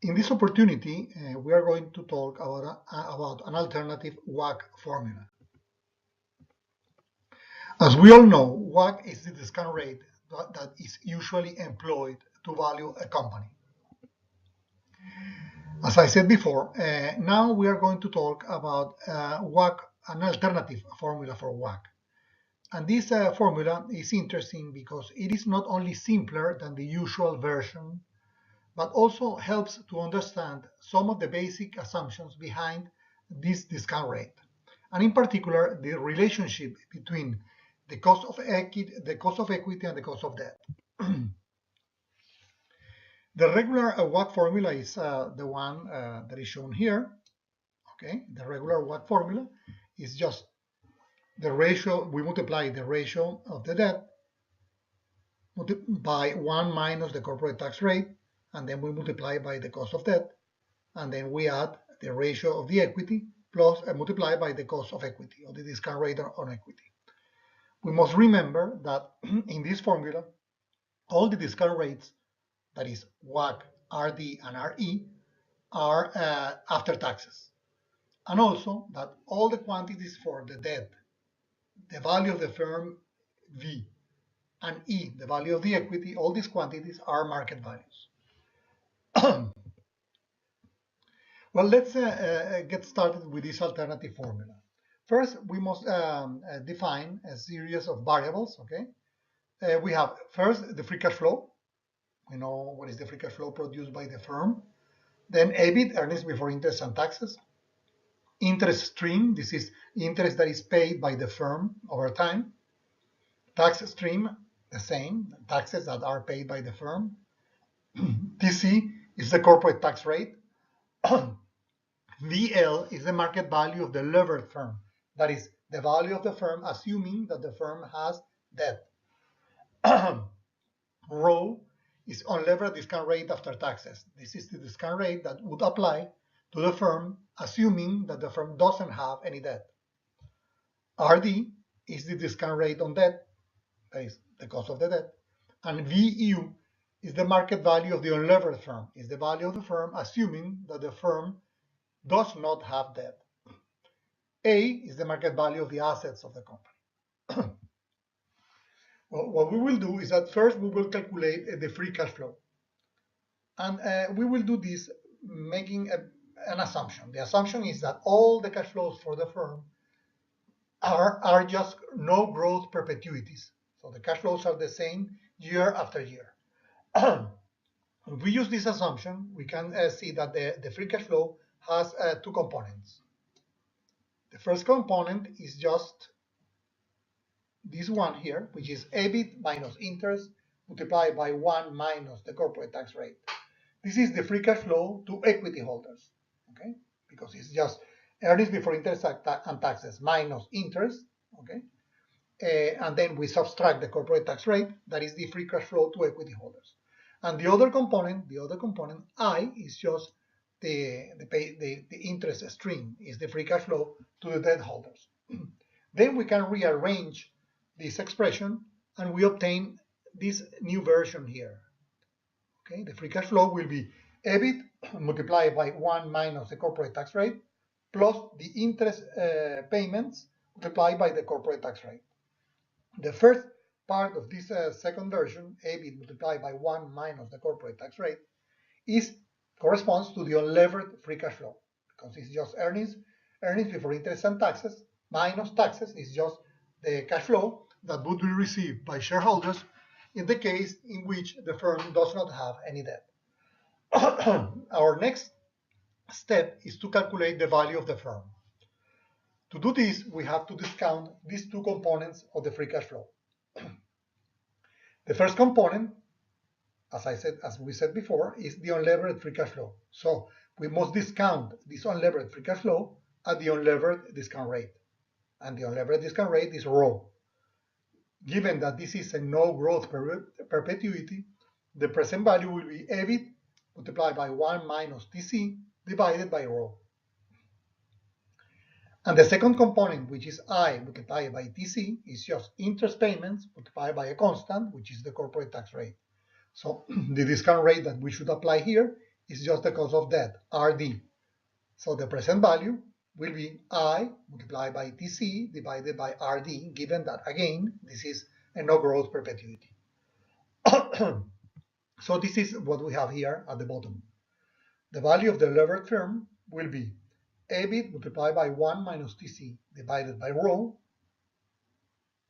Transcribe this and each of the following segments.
In this opportunity, we are going to talk about an alternative Wacc formula. As we all know, Wacc is the discount rate that is usually employed to value a company. As I said before, now we are going to talk about Wacc, an alternative formula for Wacc. And this formula is interesting because it is not only simpler than the usual version, but also helps to understand some of the basic assumptions behind this discount rate, and in particular the relationship between the cost of equity and the cost of debt. The regular Wacc formula is the one that is shown here. Okay, the regular Wacc formula is just the ratio. We multiply the ratio of the debt by 1 minus the corporate tax rate, and then we multiply by the cost of debt, and then we add the ratio of the equity plus multiply by the cost of equity, or the discount rate on equity. We must remember that in this formula, all the discount rates, that is WACC, RD, and RE, are after taxes. And also that all the quantities for the debt, the value of the firm V, and E, the value of the equity, all these quantities are market values. Well, let's get started with this alternative formula. First, we must define a series of variables, okay? We have first the free cash flow. We know what is the free cash flow produced by the firm. Then EBIT, earnings before interest and taxes. Interest stream, this is interest that is paid by the firm over time. Tax stream, the same, taxes that are paid by the firm. TC is the corporate tax rate. VL is the market value of the levered firm. That is the value of the firm, assuming that the firm has debt. Rho is unlevered discount rate after taxes. This is the discount rate that would apply to the firm, assuming that the firm doesn't have any debt. RD is the discount rate on debt, that is the cost of the debt. And VU is the market value of the unlevered firm, is the value of the firm, assuming that the firm does not have debt. A is the market value of the assets of the company. Well, what we will do is that first we will calculate the free cash flow. And we will do this making an assumption. The assumption is that all the cash flows for the firm are just no growth perpetuities. So the cash flows are the same year after year. If we use this assumption, we can see that the free cash flow has two components. The first component is just this one here, which is EBIT minus interest multiplied by 1 minus the corporate tax rate. This is the free cash flow to equity holders, okay? Because it's just earnings before interest and taxes minus interest, okay? And then we subtract the corporate tax rate, that is the free cash flow to equity holders. And the other component, I, is just the interest stream, is the free cash flow to the debt holders. Then we can rearrange this expression and we obtain this new version here. Okay, the free cash flow will be EBIT multiplied by 1 minus the corporate tax rate plus the interest payments multiplied by the corporate tax rate. The first part of this second version, EBIT multiplied by 1 minus the corporate tax rate, corresponds to the unlevered free cash flow, because it's just earnings before interest and taxes minus taxes is just the cash flow that would be received by shareholders in the case in which the firm does not have any debt. Our next step is to calculate the value of the firm. To do this, we have to discount these two components of the free cash flow. The first component, as we said before, is the unlevered free cash flow. So we must discount this unlevered free cash flow at the unlevered discount rate. And the unlevered discount rate is Rho. Given that this is a no growth perpetuity, the present value will be EBIT multiplied by 1 minus TC divided by Rho. And the second component, which is I multiplied by TC, is just interest payments multiplied by a constant, which is the corporate tax rate. So the discount rate that we should apply here is just the cost of debt, RD. So the present value will be I multiplied by TC divided by RD, given that, again, this is a no growth perpetuity. So this is what we have here at the bottom. The value of the levered firm will be EBIT multiplied by 1 minus TC divided by rho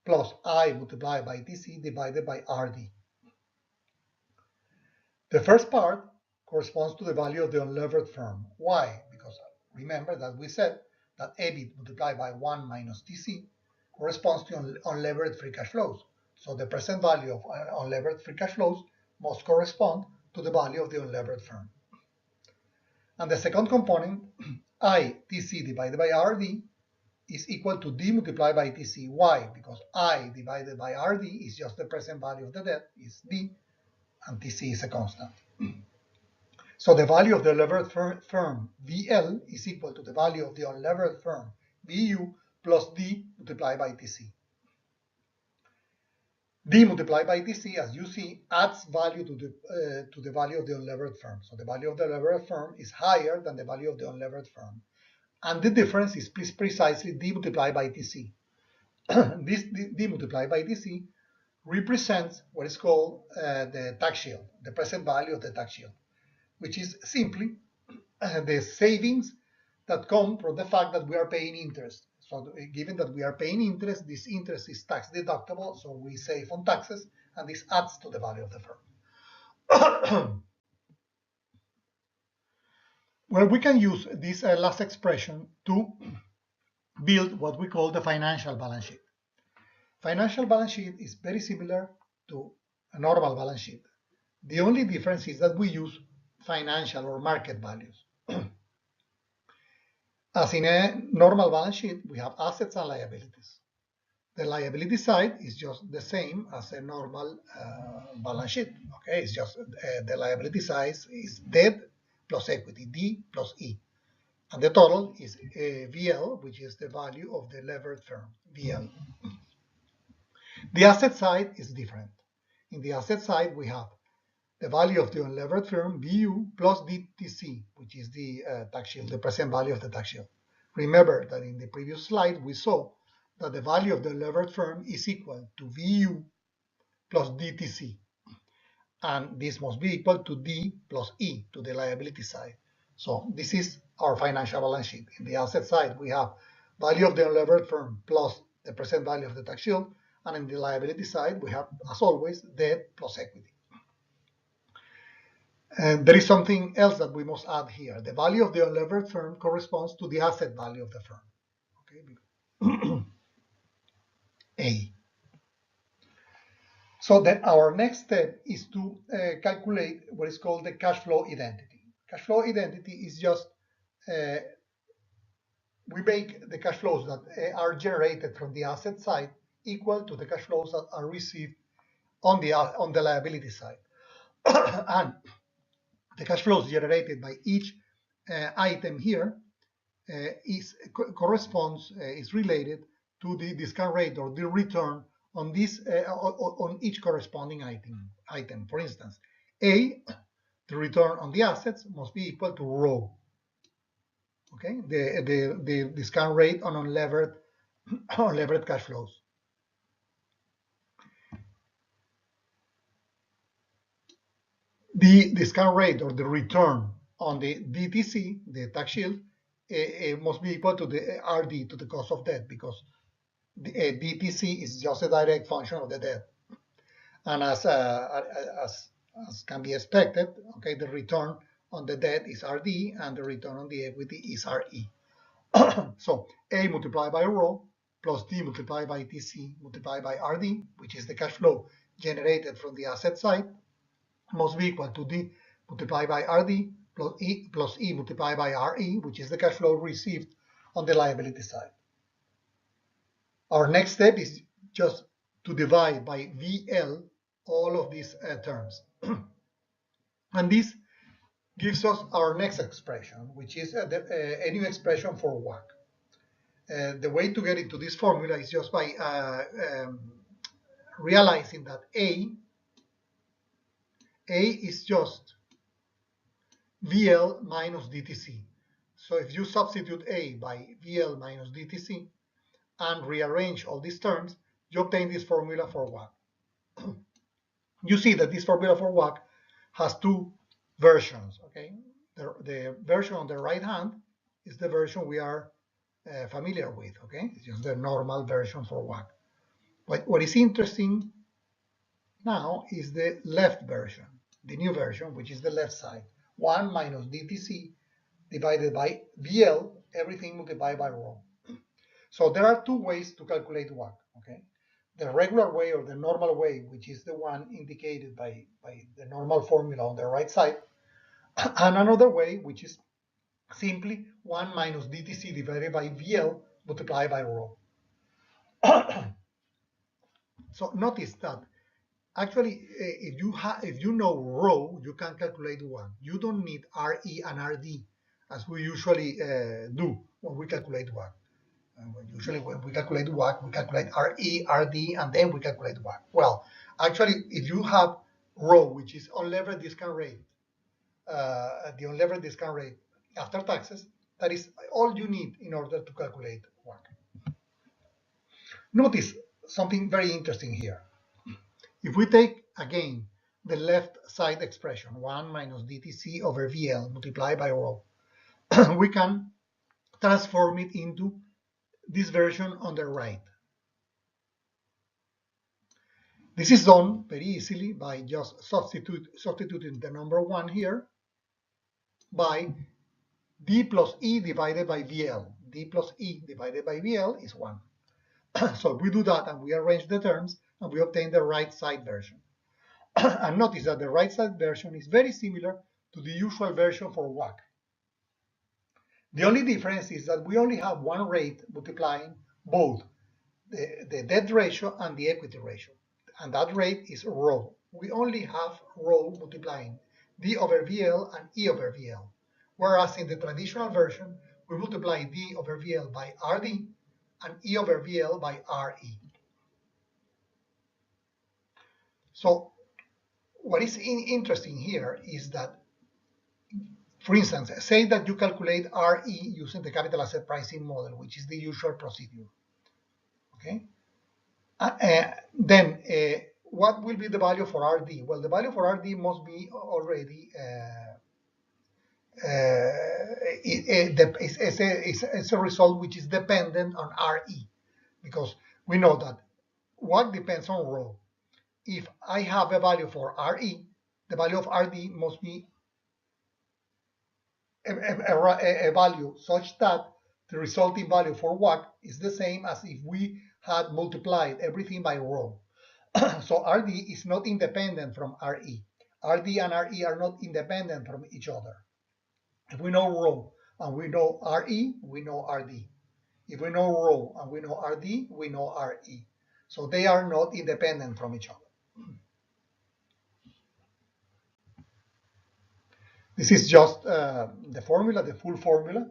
plus I multiplied by TC divided by RD. The first part corresponds to the value of the unlevered firm. Why? Because remember that we said that EBIT multiplied by 1 minus TC corresponds to unlevered free cash flows. So the present value of unlevered free cash flows must correspond to the value of the unlevered firm. And the second component, I TC divided by RD, is equal to D multiplied by TC. Why? Because I divided by RD is just the present value of the debt, is D, and TC is a constant. So the value of the levered firm VL is equal to the value of the unlevered firm VU plus D multiplied by TC. D multiplied by TC, as you see, adds value to the value of the unlevered firm. So the value of the levered firm is higher than the value of the unlevered firm. And the difference is precisely D multiplied by TC. This D multiplied by TC represents what is called the tax shield, the present value of the tax shield, which is simply the savings that come from the fact that we are paying interest. So given that we are paying interest, this interest is tax deductible, so we save on taxes, and this adds to the value of the firm. Well, we can use this last expression to build what we call the financial balance sheet. Financial balance sheet is very similar to a normal balance sheet. The only difference is that we use financial or market values. As in a normal balance sheet, we have assets and liabilities. The liability side is just the same as a normal balance sheet. Okay, it's just the liability side is debt plus equity, D plus E. And the total is VL, which is the value of the levered firm, VL. The asset side is different. In the asset side, we have the value of the unlevered firm, VU, plus DTC, which is the tax shield, the present value of the tax shield. Remember that in the previous slide, we saw that the value of the levered firm is equal to VU plus DTC. And this must be equal to D plus E, to the liability side. So this is our financial balance sheet. In the asset side, we have value of the unlevered firm plus the present value of the tax shield. And in the liability side, we have, as always, debt plus equity. And there is something else that we must add here. The value of the unlevered firm corresponds to the asset value of the firm. Okay. A. So then our next step is to calculate what is called the cash flow identity. Cash flow identity is just, we make the cash flows that are generated from the asset side equal to the cash flows that are received on the liability side. And the cash flows generated by each item here is related to the discount rate or the return on this on each corresponding item. For instance, A, the return on the assets must be equal to rho. Okay, the discount rate on unlevered cash flows. The discount rate or the return on the DTC, the tax shield, it must be equal to the RD, to the cost of debt, because the DTC is just a direct function of the debt. And as can be expected, okay, the return on the debt is RD and the return on the equity is RE. So A multiplied by rho plus D multiplied by TC multiplied by RD, which is the cash flow generated from the asset side, must be equal to D multiplied by RD plus E multiplied by RE, which is the cash flow received on the liability side. Our next step is just to divide by VL all of these terms. And this gives us our next expression, which is a new expression for Wacc. The way to get into this formula is just by realizing that A is just VL minus DTC. So if you substitute A by VL minus DTC and rearrange all these terms, you obtain this formula for Wacc. You see that this formula for Wacc has two versions. Okay, the version on the right hand is the version we are familiar with. Okay, it's just the normal version for Wacc. But what is interesting now is the left version, the new version, which is the left side. 1 minus DTC divided by VL, everything multiplied by rho. So there are two ways to calculate Wacc. Okay, the regular way or the normal way, which is the one indicated by the normal formula on the right side, and another way, which is simply 1 minus DTC divided by VL multiplied by rho. So notice that actually, if you know rho, you can calculate Wacc. You don't need RE and RD as we usually do when we calculate Wacc. Usually when we calculate Wacc, we calculate RE, RD, and then we calculate Wacc. Well, actually, if you have rho, which is unlevered discount rate, the unlevered discount rate after taxes, that is all you need in order to calculate Wacc. Notice something very interesting here. If we take, again, the left side expression, 1 minus DTC over VL multiplied by rho, we can transform it into this version on the right. This is done very easily by just substituting the number 1 here by D plus E divided by VL. D plus E divided by VL is 1. So we do that and we arrange the terms and we obtain the right side version. And notice that the right side version is very similar to the usual version for Wacc. The only difference is that we only have one rate multiplying both the debt ratio and the equity ratio, and that rate is rho. We only have rho multiplying D over VL and E over VL, whereas in the traditional version, we multiply D over VL by RD and E over VL by RE. So what is interesting here is that, for instance, say that you calculate RE using the capital asset pricing model, which is the usual procedure. Okay. Then what will be the value for RD? Well, the value for RD must be already it's a result which is dependent on RE, because we know that Wacc depends on rho. If I have a value for RE, the value of RD must be a value such that the resulting value for Wacc is the same as if we had multiplied everything by rho. So RD is not independent from RE. RD and RE are not independent from each other. If we know rho and we know RE, we know RD. If we know rho and we know RD, we know RE. So they are not independent from each other. This is just the formula, the full formula.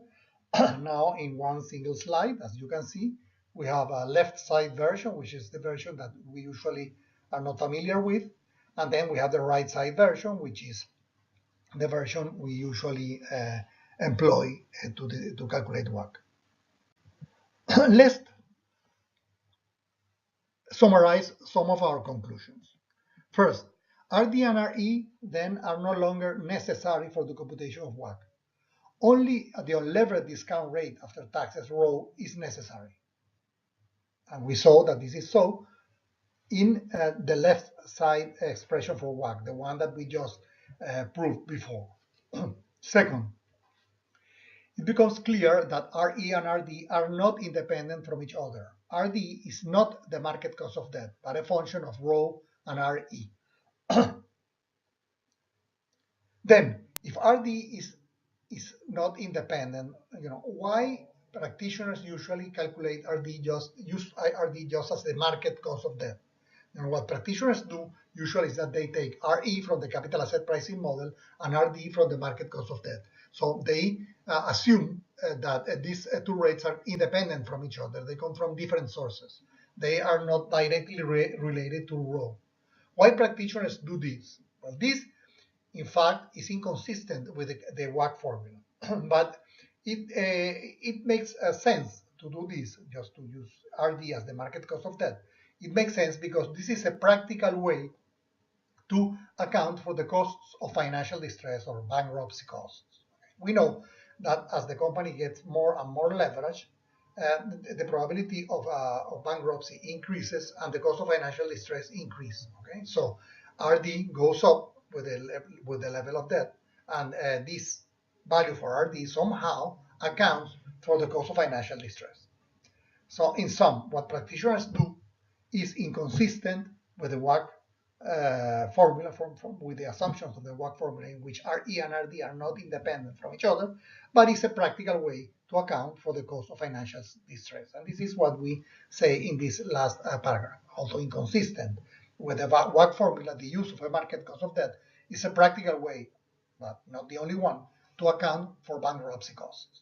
Now in one single slide, as you can see, we have a left side version, which is the version that we usually are not familiar with. And then we have the right side version, which is the version we usually employ to calculate Wacc. Let's summarize some of our conclusions. First, RD and RE then are no longer necessary for the computation of Wacc. Only the unlevered discount rate after taxes rho is necessary. And we saw that this is so in the left side expression for Wacc, the one that we just proved before. Second, it becomes clear that RE and RD are not independent from each other. RD is not the market cost of debt, but a function of rho and RE. Then, if RD is not independent, why practitioners usually calculate use RD just as the market cost of debt? And what practitioners do usually is that they take RE from the capital asset pricing model and RD from the market cost of debt. So they assume that these two rates are independent from each other. They come from different sources. They are not directly related to rho. Why practitioners do this? Well, this in fact, is inconsistent with the Wacc formula. But it makes sense to do this, just to use RD as the market cost of debt. It makes sense because this is a practical way to account for the costs of financial distress or bankruptcy costs. We know that as the company gets more and more leverage, the probability of bankruptcy increases and the cost of financial distress increase. Okay, so RD goes up with the level of debt, and this value for RD somehow accounts for the cost of financial distress. So in sum, what practitioners do is inconsistent with the Wacc formula, with the assumptions of the Wacc formula, in which RE and RD are not independent from each other, but it's a practical way to account for the cost of financial distress. And this is what we say in this last paragraph. Also inconsistent with the Wacc formula, the use of a market cost of debt is a practical way, but not the only one, to account for bankruptcy costs.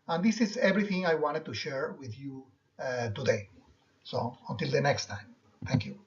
And this is everything I wanted to share with you today. So until the next time, thank you.